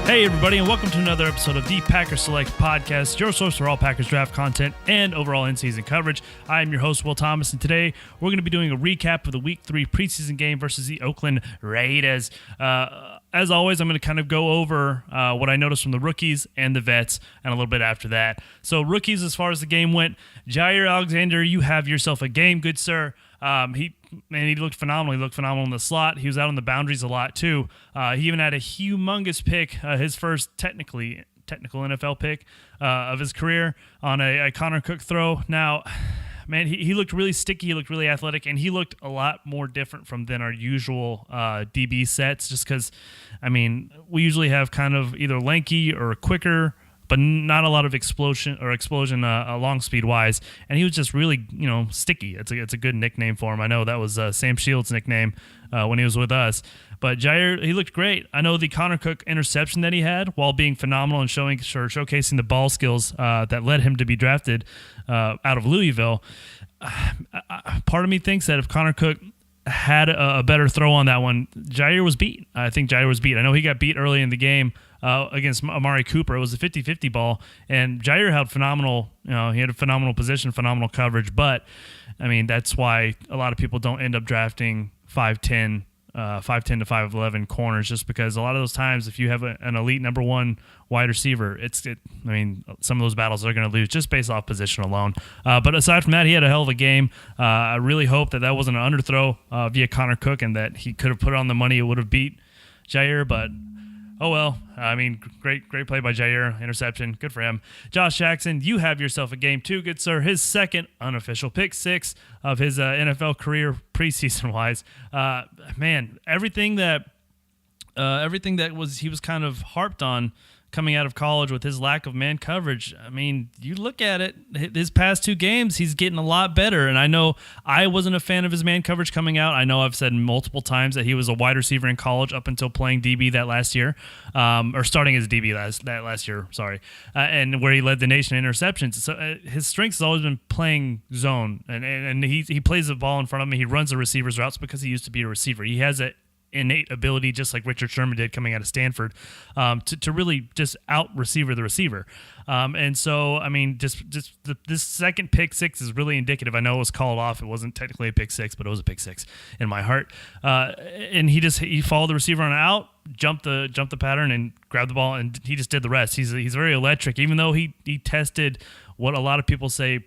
Hey, everybody, and welcome to another episode of the Packers Select Podcast, your source for all Packers draft content and overall in-season coverage. I am your host, Will Thomas, and today we're going to be doing a recap of the Week 3 preseason game versus the Oakland Raiders. As always, I'm going to kind of go over what I noticed from the rookies and the vets, and a little bit after that. So, rookies, as far as the game went, Jaire Alexander, you have yourself a game, good sir. He looked phenomenal. He looked phenomenal in the slot. He was out on the boundaries a lot, too. He even had a humongous pick, his first technical NFL pick of his career on a Connor Cook throw. Now, man, he looked really sticky. He looked really athletic, and he looked a lot more different than our usual DB sets just because, we usually have kind of either lanky or quicker, but not a lot of explosion long speed wise, and he was just really sticky. It's a good nickname for him. I know that was Sam Shields' nickname when he was with us. But Jaire, he looked great. I know the Connor Cook interception that he had, while being phenomenal and showcasing the ball skills that led him to be drafted out of Louisville. Part of me thinks that if Connor Cook had a better throw on that one, Jaire was beat. I think Jaire was beat. I know he got beat early in the game against Amari Cooper. It was a 50-50 ball, and Jaire had phenomenal, he had a phenomenal position, phenomenal coverage, but, that's why a lot of people don't end up drafting 5'10", 5'10 to 5'11 corners, just because a lot of those times, if you have an elite number one wide receiver, some of those battles they're going to lose just based off position alone. But aside from that, he had a hell of a game. I really hope that wasn't an underthrow via Connor Cook and that he could have put it on the money. It would have beat Jaire, but oh well. Great play by Jaire. Interception. Good for him. Josh Jackson, you have yourself a game too, good sir. His second unofficial pick six of his NFL career preseason-wise. Everything that he was kind of harped on coming out of college with his lack of man coverage. You look at it, his past two games, he's getting a lot better. And I know I wasn't a fan of his man coverage coming out. I know I've said multiple times that he was a wide receiver in college up until playing DB that last year, or starting as DB last year, and where he led the nation in interceptions. So his strength has always been playing zone, and he plays the ball in front of him. He runs the receiver's routes because he used to be a receiver. He has a innate ability, just like Richard Sherman did coming out of Stanford, to really just out-receiver the receiver. And so, this second pick six is really indicative. I know it was called off. It wasn't technically a pick six, but it was a pick six in my heart. And he followed the receiver on out, jumped the pattern, and grabbed the ball, and he just did the rest. He's very electric, even though he tested what a lot of people say,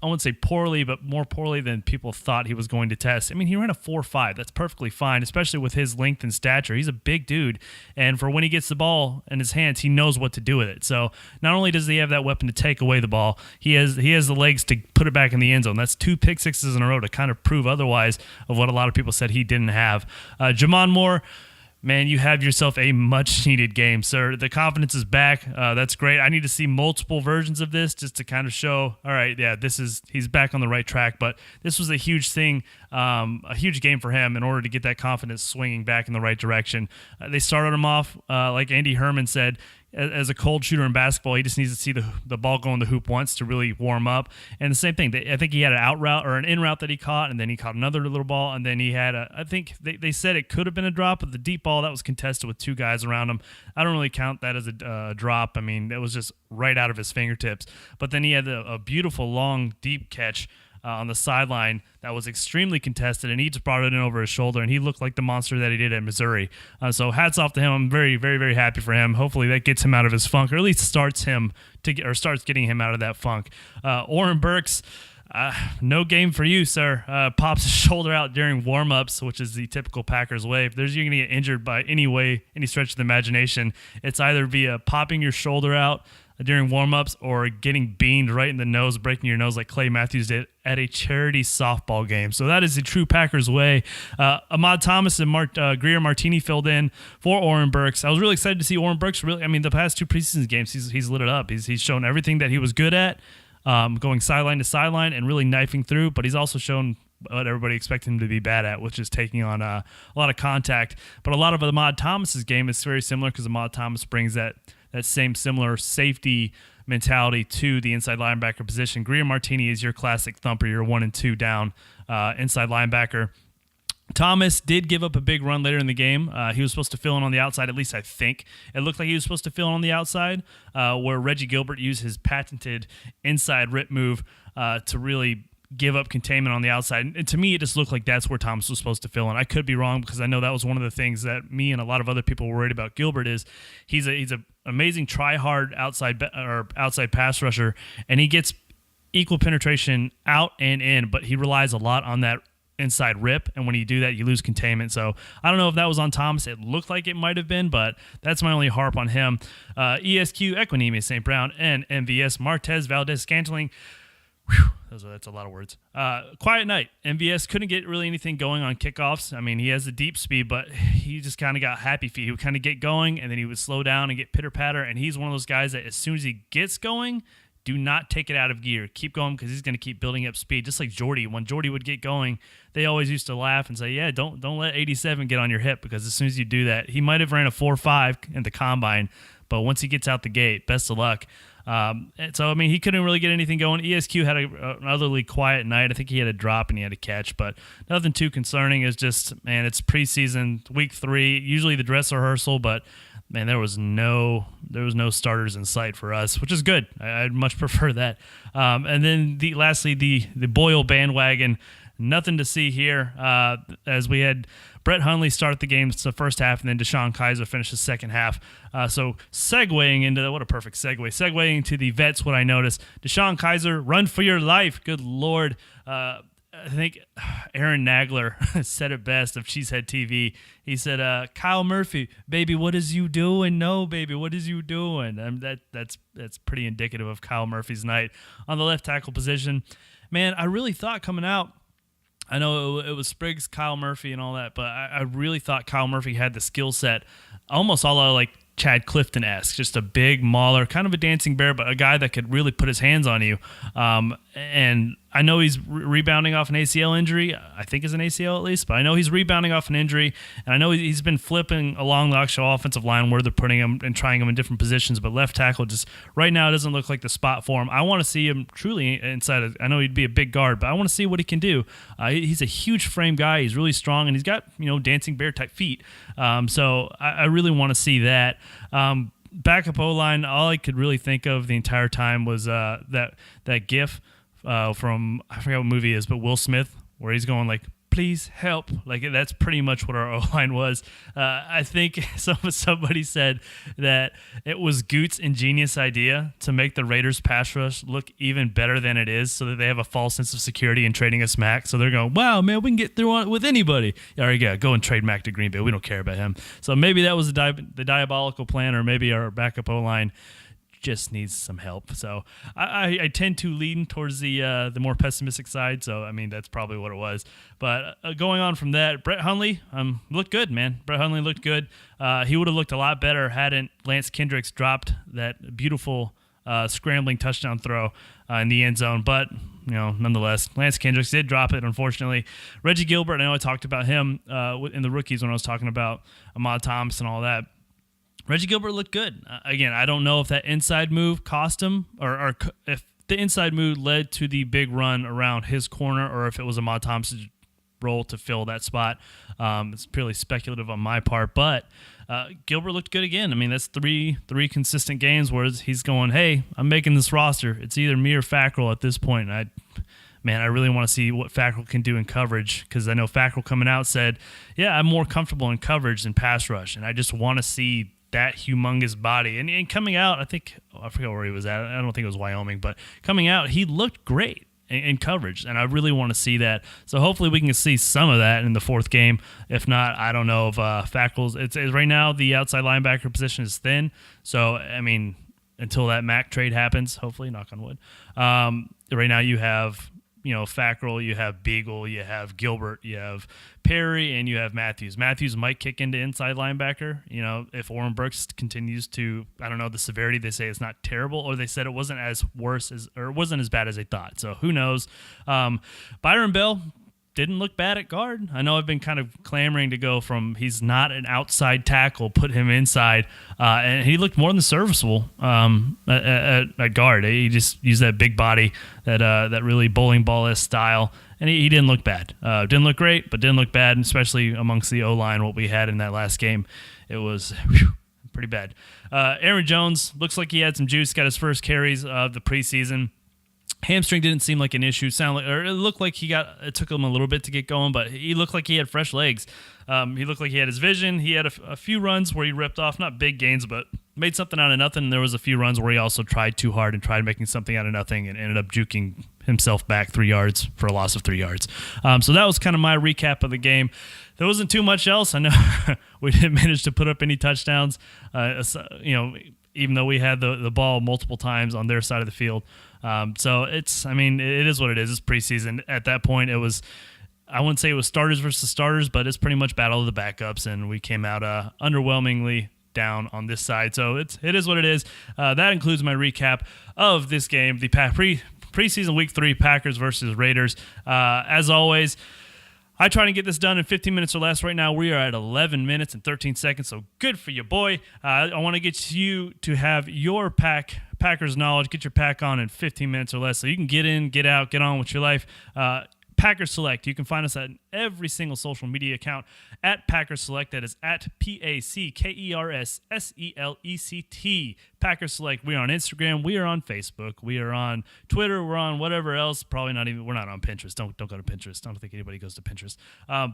I wouldn't say poorly, but more poorly than people thought he was going to test. He ran a 4.5. That's perfectly fine, especially with his length and stature. He's a big dude, and for when he gets the ball in his hands, he knows what to do with it. So not only does he have that weapon to take away the ball, he has the legs to put it back in the end zone. That's two pick sixes in a row to kind of prove otherwise of what a lot of people said he didn't have. Jamon Moore, man, you have yourself a much-needed game, sir. The confidence is back. That's great. I need to see multiple versions of this just to kind of show, all right, yeah, he's back on the right track. But this was a huge thing, a huge game for him in order to get that confidence swinging back in the right direction. They started him off, like Andy Herman said, as a cold shooter in basketball. He just needs to see the ball go in the hoop once to really warm up. And the same thing, I think he had an out route or an in route that he caught, and then he caught another little ball, and then he had I think they said it could have been a drop, but the deep ball that was contested with two guys around him, I don't really count that as a drop. It was just right out of his fingertips. But then he had a beautiful long deep catch on the sideline that was extremely contested, and he just brought it in over his shoulder, and he looked like the monster that he did at Missouri. So hats off to him. I'm very, very, very happy for him. Hopefully that gets him out of his funk, or at least starts getting him out of that funk. Oren Burks, no game for you, sir. Pops his shoulder out during warm-ups, which is the typical Packers way. If you're going to get injured by any stretch of the imagination, it's either via popping your shoulder out during warm-ups or getting beamed right in the nose, breaking your nose like Clay Matthews did at a charity softball game. So that is the true Packers way. Ahmad Thomas and Greer Martini filled in for Oren Burks. I was really excited to see Oren Burks. The past two preseason games, he's lit it up. He's shown everything that he was good at, going sideline to sideline and really knifing through, but he's also shown what everybody expected him to be bad at, which is taking on a lot of contact. But a lot of Ahmad Thomas's game is very similar because Ahmad Thomas brings that same similar safety mentality to the inside linebacker position. Greer Martini is your classic thumper, your 1 and 2 down inside linebacker. Thomas did give up a big run later in the game. He was supposed to fill in on the outside, at least I think. It looked like he was supposed to fill in on the outside, where Reggie Gilbert used his patented inside rip move to really give up containment on the outside. And to me, it just looked like that's where Thomas was supposed to fill in. I could be wrong because I know that was one of the things that me and a lot of other people were worried about Gilbert is he's an amazing try-hard outside pass rusher, and he gets equal penetration out and in, but he relies a lot on that inside rip, and when you do that, you lose containment. So I don't know if that was on Thomas. It looked like it might have been, but that's my only harp on him. ESQ, Equinemius, St. Brown, and MVS, Martez, Valdes-Scantling. That's a lot of words. Quiet night. MVS couldn't get really anything going on kickoffs. I mean, he has the deep speed, but he just kind of got happy feet. He would kind of get going, and then he would slow down and get pitter-patter, and he's one of those guys that as soon as he gets going, do not take it out of gear. Keep going because he's going to keep building up speed. Just like Jordy. When Jordy would get going, they always used to laugh and say, yeah, don't let 87 get on your hip, because as soon as you do that, he might have ran a 4.5 in the combine, but once he gets out the gate, best of luck. So, I mean, he couldn't really get anything going. ESQ had an utterly quiet night. I think he had a drop and he had a catch, but nothing too concerning. It's just, man, it's preseason, week 3, usually the dress rehearsal, but man, there was no starters in sight for us, which is good. I'd much prefer that. And then lastly, the Boyle bandwagon. Nothing to see here, as we had Brett Hundley start the game the first half, and then Deshaun Kaiser finished the second half. So segueing into what a perfect segue. Segueing to the vets, what I noticed, Deshaun Kaiser, run for your life. Good Lord. I think Aaron Nagler said it best of Cheesehead TV. He said, Kyle Murphy, baby, what is you doing? No, baby, what is you doing? That's pretty indicative of Kyle Murphy's night. On the left tackle position, man, I really thought coming out, I know it was Spriggs, Kyle Murphy, and all that, but I really thought Kyle Murphy had the skill set, almost all like Chad Clifton-esque, just a big mauler, kind of a dancing bear, but a guy that could really put his hands on you. And I know he's rebounding off an ACL injury. I think it's an ACL at least, but I know he's rebounding off an injury, and I know he's been flipping along the actual offensive line where they're putting him and trying him in different positions, but left tackle just right now doesn't look like the spot for him. I want to see him truly inside. I know he'd be a big guard, but I want to see what he can do. He's a huge frame guy. He's really strong, and he's got dancing bear type feet. So I really want to see that. Backup O-line, all I could really think of the entire time was that GIF from, I forgot what movie it is, but Will Smith, where he's going like, please help. Like, that's pretty much what our O-line was. I think somebody said that it was Goot's ingenious idea to make the Raiders pass rush look even better than it is, so that they have a false sense of security in trading us Mac. So they're going, wow, man, we can get through on it with anybody. All right, yeah, go and trade Mac to Green Bay. We don't care about him. So maybe that was the diabolical plan, or maybe our backup O-line just needs some help. So I tend to lean towards the more pessimistic side. So, I mean, that's probably what it was. But going on from that, Brett Hundley looked good, man. Brett Hundley looked good. He would have looked a lot better hadn't Lance Kendricks dropped that beautiful scrambling touchdown throw in the end zone. But, nonetheless, Lance Kendricks did drop it, unfortunately. Reggie Gilbert, I know I talked about him in the rookies when I was talking about Ahmad Thomas and all that. Reggie Gilbert looked good. Again, I don't know if that inside move cost him, or if the inside move led to the big run around his corner, or if it was Ahmad Thompson's role to fill that spot. It's purely speculative on my part, but Gilbert looked good again. I mean, that's three consistent games where he's going, hey, I'm making this roster. It's either me or Fackrell at this point. I really want to see what Fackrell can do in coverage, because I know Fackrell coming out said, yeah, I'm more comfortable in coverage than pass rush, and I just want to see that humongous body. And coming out, I forgot where he was at. I don't think it was Wyoming, but coming out, he looked great in coverage, and I really want to see that. So hopefully we can see some of that in the fourth game. If not, I don't know if Fackrell's. It's right now the outside linebacker position is thin. So, I mean, until that Mac trade happens, hopefully, knock on wood. Right now you have Fackrell, you have Beagle, you have Gilbert, you have Perry, and you have Matthews. Matthews might kick into inside linebacker, if Oren Burks continues to, I don't know, the severity, they say it's not terrible, or they said it wasn't as bad as they thought. So who knows? Byron Bell, didn't look bad at guard. I know I've been kind of clamoring to go from he's not an outside tackle, put him inside, and he looked more than serviceable at guard. He just used that big body, that really bowling ball-esque style, and he didn't look bad. Didn't look great, but didn't look bad, especially amongst the O-line, what we had in that last game. It was pretty bad. Aaron Jones looks like he had some juice, got his first carries of the preseason. Hamstring didn't seem like an issue. It looked like it took him a little bit to get going, but he looked like he had fresh legs. He looked like he had his vision. He had a few runs where he ripped off, not big gains, but made something out of nothing. There was a few runs where he also tried too hard and tried making something out of nothing and ended up juking himself back 3 yards for a loss of 3 yards. So that was kind of my recap of the game. There wasn't too much else. I know we didn't manage to put up any touchdowns, even though we had the ball multiple times on their side of the field. So it is what it is. It's preseason. At that point, I wouldn't say it was starters versus starters, but it's pretty much battle of the backups, and we came out underwhelmingly down on this side. So it is what it is. That includes my recap of this game, the preseason week 3 Packers versus Raiders. As always, I try to get this done in 15 minutes or less. Right now, we are at 11 minutes and 13 seconds, so good for you, boy. I want to get you to have your Packers knowledge, get your pack on in 15 minutes or less, so you can get in, get out, get on with your life. Packers Select. You can find us at every single social media account at Packers Select. That is at PACKERSSELECT. Packers Select. We are on Instagram. We are on Facebook. We are on Twitter. We're on whatever else. Probably not even. We're not on Pinterest. Don't go to Pinterest. I don't think anybody goes to Pinterest.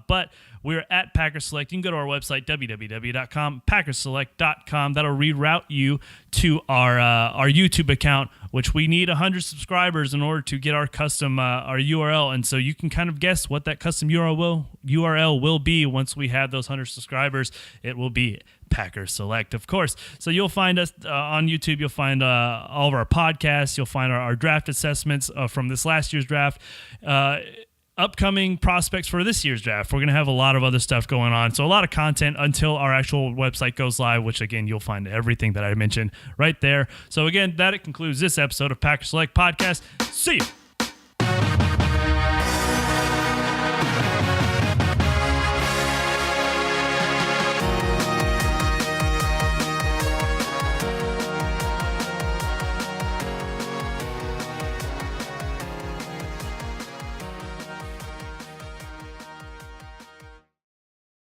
But we're at Packers Select. You can go to our website www.com, packerselect.com. That'll reroute you to our YouTube account, which we need 100 subscribers in order to get our custom our URL. And so you can kind of guess what that custom URL will be once we have those 100 subscribers. It will be Packers Select, of course. So you'll find us on YouTube. You'll find all of our podcasts. You'll find our draft assessments from this last year's draft. Upcoming prospects for this year's draft. We're going to have a lot of other stuff going on. So a lot of content until our actual website goes live, which again, you'll find everything that I mentioned right there. So again, that concludes this episode of Packers Select Podcast. See you.